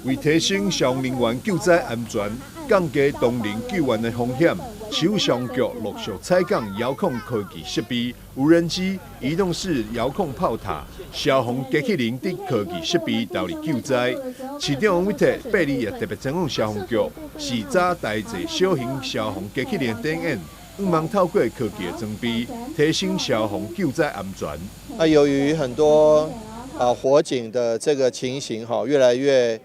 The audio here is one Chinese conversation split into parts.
为提升消防人员救灾安全，降低当人救援的风险，市府消防局陆续采购遥控科技设备、无人机、移动式遥控炮塔、消防机器人等科技设备投入救灾。市长王伟特8日也特别前往消防局，视察台制小型消防机器人展演。希望透过科技的装备，提升消防救灾安全。由于很多火警的这个情形越来越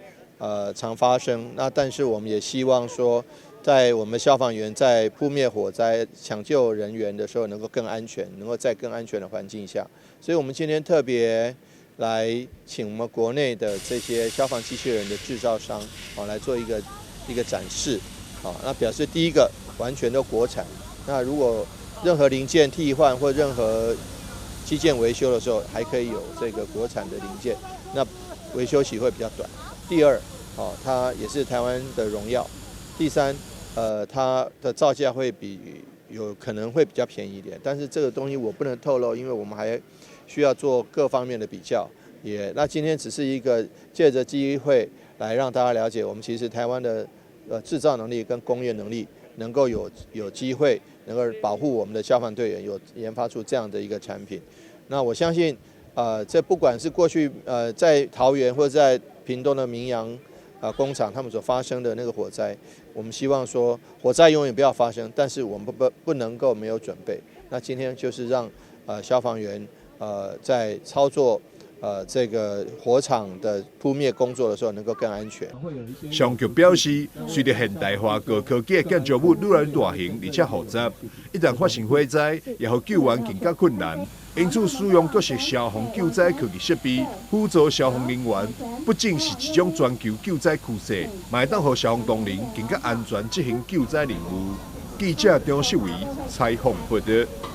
常发生，但是我们也希望说，在我们消防员在扑灭火灾、抢救人员的时候能够更安全，能够在更安全的环境下。所以我们今天特别来请我们国内的这些消防机器人的制造商来做一个展示，那表示第一个完全都国产。那如果任何零件替换或任何基建维修的时候，还可以有这个国产的零件，那维修期会比较短。第二，它也是台湾的荣耀。第三，它的造价会有可能会比较便宜一点，但是这个东西我不能透露，因为我们还需要做各方面的比较。那今天只是一个借着机会来让大家了解，我们其实台湾的制造能力跟工业能力能够有机会能够保护我们的消防队员，有研发出这样的一个产品。那我相信，这不管是过去在桃园或者在屏东的明阳工厂他们所发生的那个火灾，我们希望说火灾永远不要发生，但是我们不能够没有准备。那今天就是让消防员在操作这个火场的扑灭工作的时候能够更安全。消防局表示，随着现代化高科技的建筑物愈来愈大型而且复杂，一旦发生火灾，也互救援更加困难。因此，使用各式消防救灾科技设备辅助消防人员，不仅是一种全球救灾趋势，嘛会当互消防同仁更加安全执行救灾任务。记者张世伟采访报道。